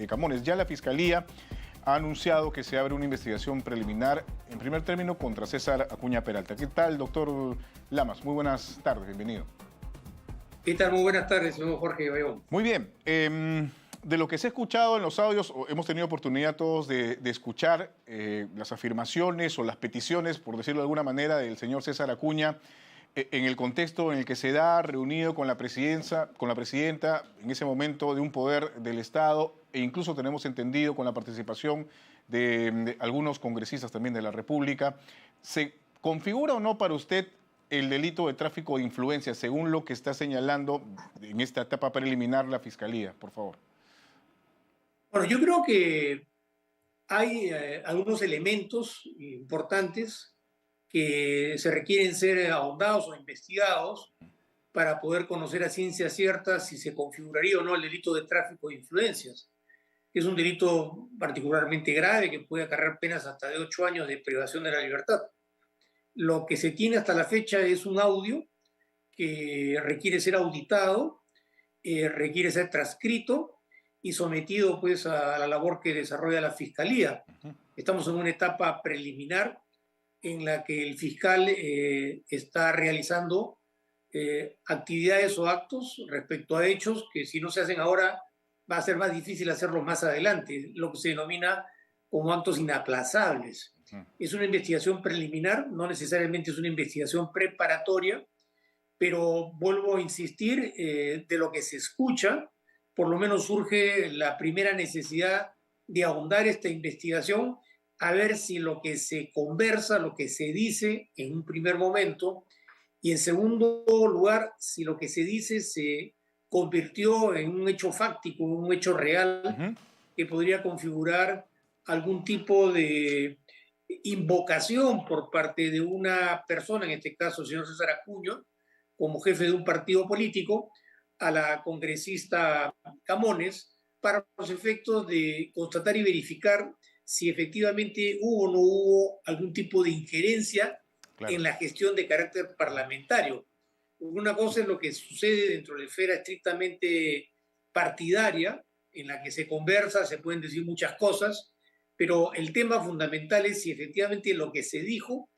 Camones. Ya la Fiscalía ha anunciado que se abre una investigación preliminar en primer término contra César Acuña Peralta. ¿Qué tal, doctor Lamas? Muy buenas tardes, bienvenido. ¿Qué tal? Muy buenas tardes, señor Jorge Bayón. Muy bien. De lo que se ha escuchado en los audios, hemos tenido oportunidad todos de escuchar las afirmaciones o las peticiones, por decirlo de alguna manera, del señor César Acuña en el contexto en el que se da reunido con la presidenta en ese momento de un poder del Estado, e incluso tenemos entendido con la participación de algunos congresistas también de la República. ¿Se configura o no para usted el delito de tráfico de influencias, según lo que está señalando en esta etapa preliminar la Fiscalía, por favor? Bueno, yo creo que hay algunos elementos importantes que se requieren ser ahondados o investigados para poder conocer a ciencia cierta si se configuraría o no el delito de tráfico de influencias. Es un delito particularmente grave que puede acarrear penas hasta de 8 años de privación de la libertad. Lo que se tiene hasta la fecha es un audio que requiere ser auditado, requiere ser transcrito y sometido pues a la labor que desarrolla la Fiscalía. Estamos en una etapa preliminar en la que el fiscal está realizando actividades o actos respecto a hechos que si no se hacen ahora va a ser más difícil hacerlos más adelante, lo que se denomina como actos inaplazables. Es una investigación preliminar, no necesariamente es una investigación preparatoria, pero vuelvo a insistir, de lo que se escucha, por lo menos surge la primera necesidad de ahondar esta investigación, a ver si lo que se conversa, lo que se dice en un primer momento, y en segundo lugar, si lo que se dice se convirtió en un hecho fáctico, un hecho real, que podría configurar algún tipo de invocación por parte de una persona, en este caso el señor César Acuña, como jefe de un partido político, a la congresista Camones, para los efectos de constatar y verificar si efectivamente hubo o no hubo algún tipo de injerencia en la gestión de carácter parlamentario. Una cosa es lo que sucede dentro de la esfera estrictamente partidaria, en la que se conversa, se pueden decir muchas cosas, pero el tema fundamental es si efectivamente lo que se dijo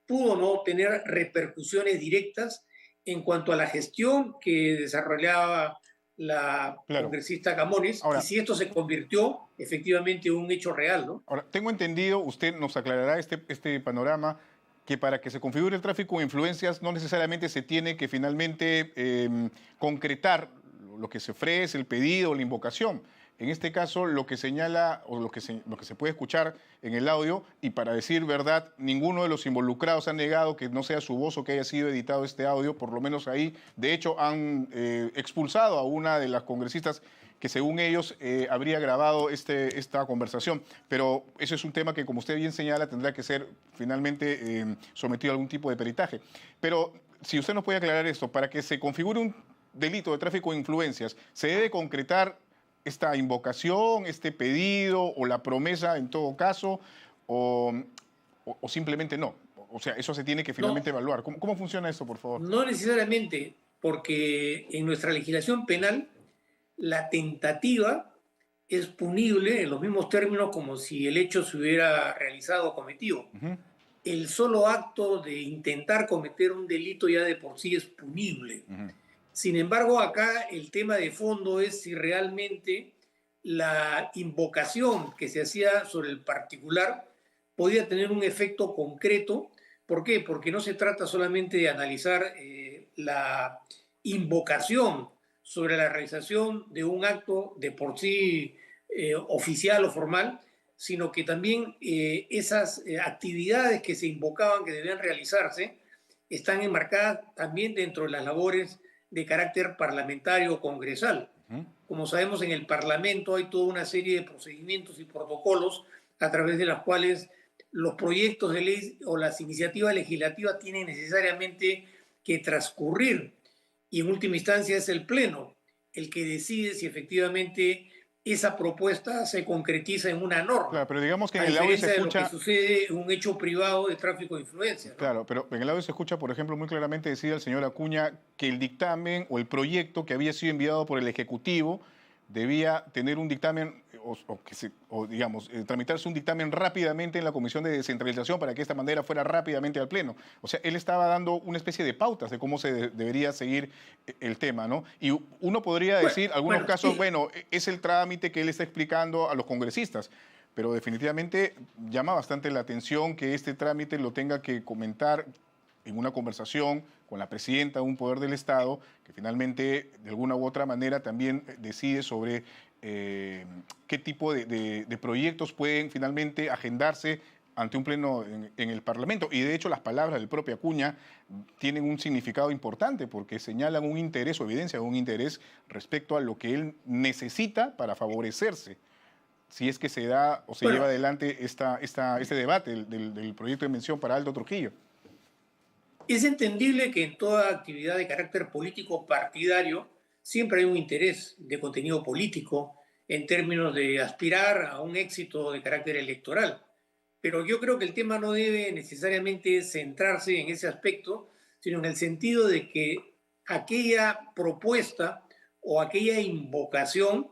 pudo o no tener repercusiones directas en cuanto a la gestión que desarrollaba la congresista Camones, y si esto se convirtió efectivamente en un hecho real, ¿no? Ahora, tengo entendido, usted nos aclarará este panorama, que para que se configure el tráfico de influencias no necesariamente se tiene que finalmente concretar lo que se ofrece, el pedido, la invocación. En este caso, lo que señala o lo que se puede escuchar en el audio, y para decir verdad, ninguno de los involucrados ha negado que no sea su voz o que haya sido editado este audio, por lo menos ahí. De hecho, han expulsado a una de las congresistas que según ellos habría grabado esta conversación. Pero eso es un tema que, como usted bien señala, tendrá que ser finalmente sometido a algún tipo de peritaje. Pero si usted nos puede aclarar esto, para que se configure un delito de tráfico de influencias, ¿se debe concretar esta invocación, este pedido o la promesa en todo caso, o simplemente no? O sea, eso se tiene que finalmente evaluar. ¿Cómo funciona eso, por favor? No necesariamente, porque en nuestra legislación penal la tentativa es punible en los mismos términos como si el hecho se hubiera realizado o cometido. El solo acto de intentar cometer un delito ya de por sí es punible. Sin embargo, acá el tema de fondo es si realmente la invocación que se hacía sobre el particular podía tener un efecto concreto. ¿Por qué? Porque no se trata solamente de analizar la invocación sobre la realización de un acto de por sí oficial o formal, sino que también esas actividades que se invocaban que debían realizarse están enmarcadas también dentro de las labores de carácter parlamentario o congresal. Como sabemos, en el Parlamento hay toda una serie de procedimientos y protocolos a través de los cuales los proyectos de ley o las iniciativas legislativas tienen necesariamente que transcurrir, y en última instancia es el Pleno el que decide si efectivamente esa propuesta se concretiza en una norma. Claro, pero digamos que en a el audio se diferencia escucha... de lo que sucede en un hecho privado de tráfico de influencia, ¿no? Claro, pero en el audio se escucha, por ejemplo, muy claramente decir al señor Acuña que el dictamen o el proyecto que había sido enviado por el Ejecutivo debía tener un dictamen digamos, tramitarse un dictamen rápidamente en la Comisión de Descentralización para que de esta manera fuera rápidamente al Pleno. O sea, él estaba dando una especie de pautas de cómo debería seguir el tema, ¿no? Y uno podría decir, algunos casos, sí. bueno, es el trámite que él está explicando a los congresistas, pero definitivamente llama bastante la atención que este trámite lo tenga que comentar en una conversación con la presidenta de un poder del Estado, que finalmente, de alguna u otra manera, también decide sobre qué tipo de proyectos pueden finalmente agendarse ante un pleno en el Parlamento. Y de hecho las palabras del propio Acuña tienen un significado importante porque señalan un interés o evidencian un interés respecto a lo que él necesita para favorecerse, si es que se da o se lleva adelante este debate del proyecto de mención para Aldo Trujillo. Es entendible que en toda actividad de carácter político partidario siempre hay un interés de contenido político en términos de aspirar a un éxito de carácter electoral. Pero yo creo que el tema no debe necesariamente centrarse en ese aspecto, sino en el sentido de que aquella propuesta o aquella invocación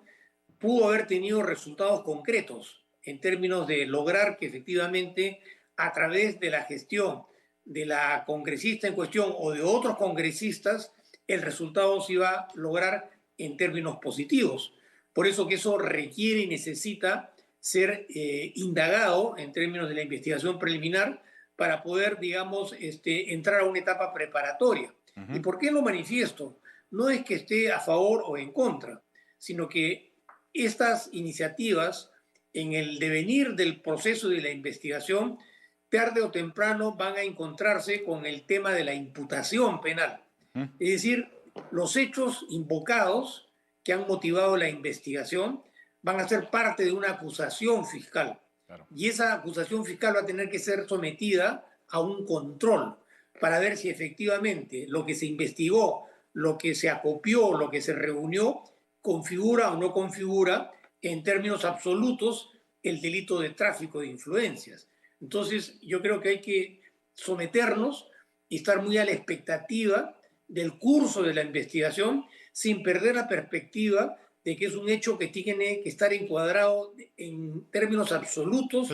pudo haber tenido resultados concretos en términos de lograr que efectivamente a través de la gestión de la congresista en cuestión o de otros congresistas, el resultado se iba a lograr en términos positivos. Por eso que eso requiere y necesita ser indagado en términos de la investigación preliminar para poder, digamos, entrar a una etapa preparatoria. ¿Y por qué lo manifiesto? No es que esté a favor o en contra, sino que estas iniciativas en el devenir del proceso de la investigación tarde o temprano van a encontrarse con el tema de la imputación penal. Es decir, los hechos invocados que han motivado la investigación van a ser parte de una acusación fiscal. Claro. Y esa acusación fiscal va a tener que ser sometida a un control para ver si efectivamente lo que se investigó, lo que se acopió, lo que se reunió, configura o no configura en términos absolutos el delito de tráfico de influencias. Entonces, yo creo que hay que someternos y estar muy a la expectativa del curso de la investigación sin perder la perspectiva de que es un hecho que tiene que estar encuadrado en términos absolutos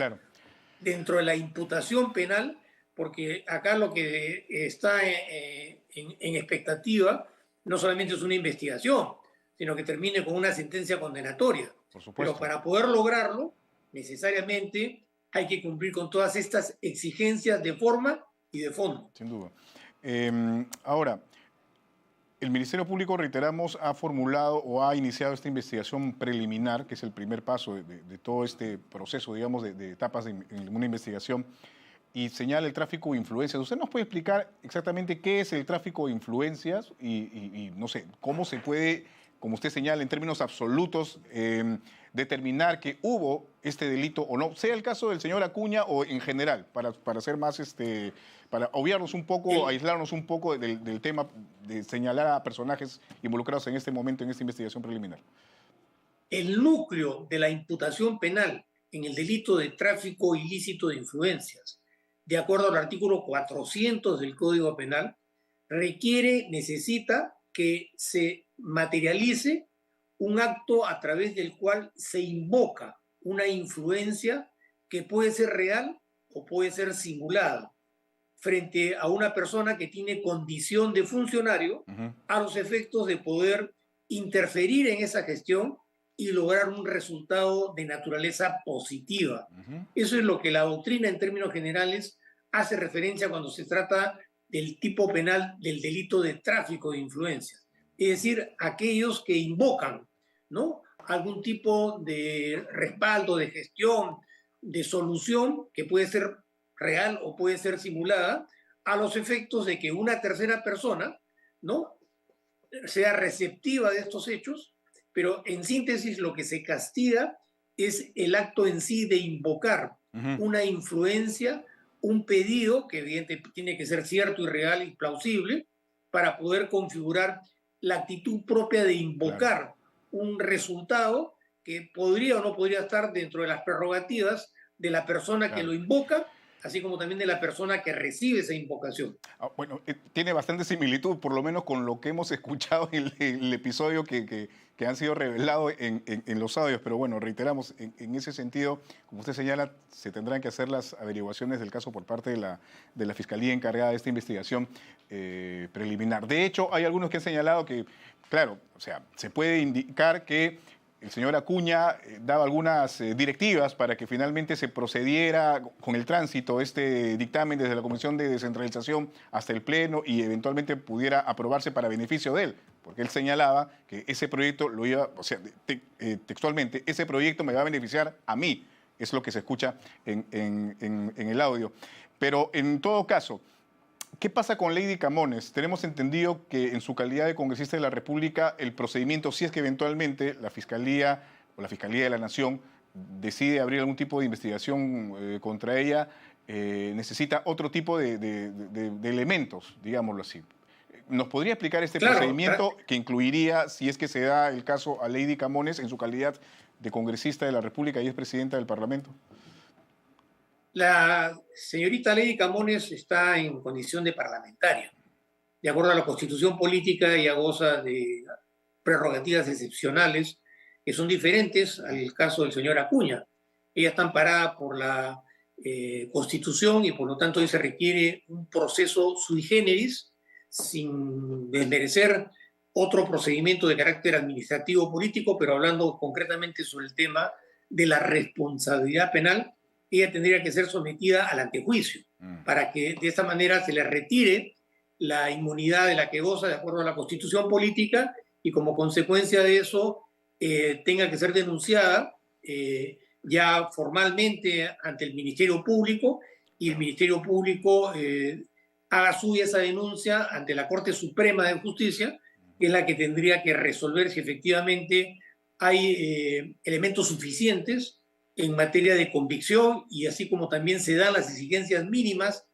dentro de la imputación penal, porque acá lo que está en expectativa no solamente es una investigación, sino que termine con una sentencia condenatoria. Por supuesto. Pero para poder lograrlo, necesariamente hay que cumplir con todas estas exigencias de forma y de fondo. Sin duda. Ahora, el Ministerio Público, reiteramos, ha formulado o ha iniciado esta investigación preliminar, que es el primer paso de todo este proceso, digamos, de etapas en una investigación, y señala el tráfico de influencias. ¿Usted nos puede explicar exactamente qué es el tráfico de influencias y no sé, cómo se puede, como usted señala, en términos absolutos, determinar que hubo este delito o no, sea el caso del señor Acuña o en general, para ser más, para obviarnos un poco, aislarnos un poco del tema de señalar a personajes involucrados en este momento en esta investigación preliminar? El núcleo de la imputación penal en el delito de tráfico ilícito de influencias, de acuerdo al artículo 400 del Código Penal, necesita que se materialice un acto a través del cual se invoca una influencia que puede ser real o puede ser simulada frente a una persona que tiene condición de funcionario a los efectos de poder interferir en esa gestión y lograr un resultado de naturaleza positiva. Eso es lo que la doctrina en términos generales hace referencia cuando se trata del tipo penal del delito de tráfico de influencias. Es decir, aquellos que invocan, ¿no?, algún tipo de respaldo, de gestión, de solución que puede ser real o puede ser simulada a los efectos de que una tercera persona, ¿no?, sea receptiva de estos hechos, pero en síntesis lo que se castiga es el acto en sí de invocar una influencia, un pedido que evidentemente tiene que ser cierto y real y plausible para poder configurar la actitud propia de invocar un resultado que podría o no podría estar dentro de las prerrogativas de la persona que lo invoca así como también de la persona que recibe esa invocación. Bueno, tiene bastante similitud, por lo menos con lo que hemos escuchado en el episodio que han sido revelados en los audios, pero bueno, reiteramos, en ese sentido, como usted señala, se tendrán que hacer las averiguaciones del caso por parte de la Fiscalía encargada de esta investigación preliminar. De hecho, hay algunos que han señalado que, claro, o sea, se puede indicar que el señor Acuña daba algunas directivas para que finalmente se procediera con el tránsito, este dictamen desde la Comisión de Descentralización hasta el Pleno y eventualmente pudiera aprobarse para beneficio de él, porque él señalaba que ese proyecto lo iba, o sea, textualmente, ese proyecto me va a beneficiar a mí, es lo que se escucha en el audio. Pero en todo caso, ¿qué pasa con Lady Camones? Tenemos entendido que en su calidad de congresista de la República, el procedimiento, si es que eventualmente la Fiscalía o la Fiscalía de la Nación decide abrir algún tipo de investigación contra ella, necesita otro tipo de elementos, digámoslo así. ¿Nos podría explicar este procedimiento que incluiría, si es que se da el caso, a Lady Camones en su calidad de congresista de la República y es presidenta del Parlamento? La señorita Lady Camones está en condición de parlamentaria. De acuerdo a la Constitución política, ella goza de prerrogativas excepcionales que son diferentes al caso del señor Acuña. Ella está amparada por la Constitución y por lo tanto hoy se requiere un proceso sui generis sin desmerecer otro procedimiento de carácter administrativo político, pero hablando concretamente sobre el tema de la responsabilidad penal. Ella tendría que ser sometida al antejuicio para que de esta manera se le retire la inmunidad de la que goza de acuerdo a la Constitución política y como consecuencia de eso tenga que ser denunciada ya formalmente ante el Ministerio Público y el Ministerio Público haga suya esa denuncia ante la Corte Suprema de Justicia, que es la que tendría que resolver si efectivamente hay elementos suficientes en materia de convicción y así como también se dan las exigencias mínimas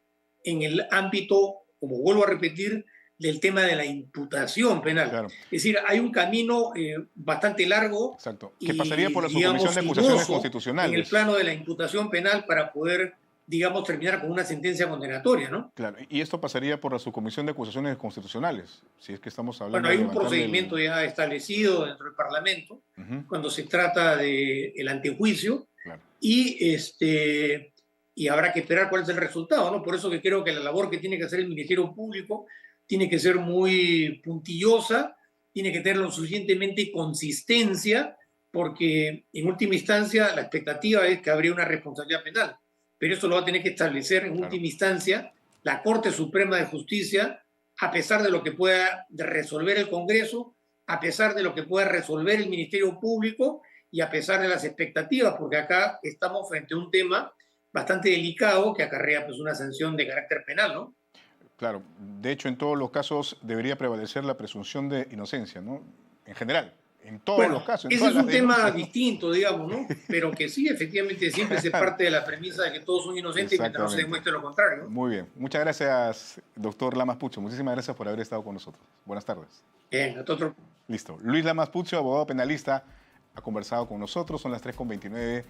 en el ámbito, como vuelvo a repetir, del tema de la imputación penal. Claro. Es decir, hay un camino bastante largo. Exacto. Que pasaría por la Subcomisión de Acusaciones Constitucionales. En el plano de la imputación penal para poder, digamos, terminar con una sentencia condenatoria, ¿no? Claro, y esto pasaría por la Subcomisión de Acusaciones Constitucionales, si es que estamos hablando... Bueno, hay un procedimiento ya establecido dentro del Parlamento cuando se trata del antejuicio. Claro. Y habrá que esperar cuál es el resultado, ¿no? Por eso que creo que la labor que tiene que hacer el Ministerio Público tiene que ser muy puntillosa, tiene que tener lo suficientemente consistencia, porque en última instancia la expectativa es que habría una responsabilidad penal, pero eso lo va a tener que establecer en última instancia la Corte Suprema de Justicia, a pesar de lo que pueda resolver el Congreso, a pesar de lo que pueda resolver el Ministerio Público, y a pesar de las expectativas, porque acá estamos frente a un tema bastante delicado que acarrea pues, una sanción de carácter penal, ¿no? Claro, de hecho en todos los casos debería prevalecer la presunción de inocencia, ¿no? En general, en todos los casos. Ese es un tema distinto, digamos, ¿no? Pero que sí, efectivamente, siempre se parte de la premisa de que todos son inocentes mientras no se demuestre lo contrario, ¿no? Muy bien. Muchas gracias, doctor Lamas Pucho. Muchísimas gracias por haber estado con nosotros. Buenas tardes. Bien, a todos. Listo. Luis Lamas Pucho, abogado penalista, ha conversado con nosotros. Son las 3:29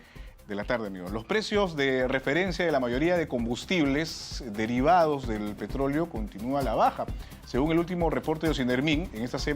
de la tarde, amigos. Los precios de referencia de la mayoría de combustibles derivados del petróleo continúan a la baja. Según el último reporte de Ocinermin, en esta semana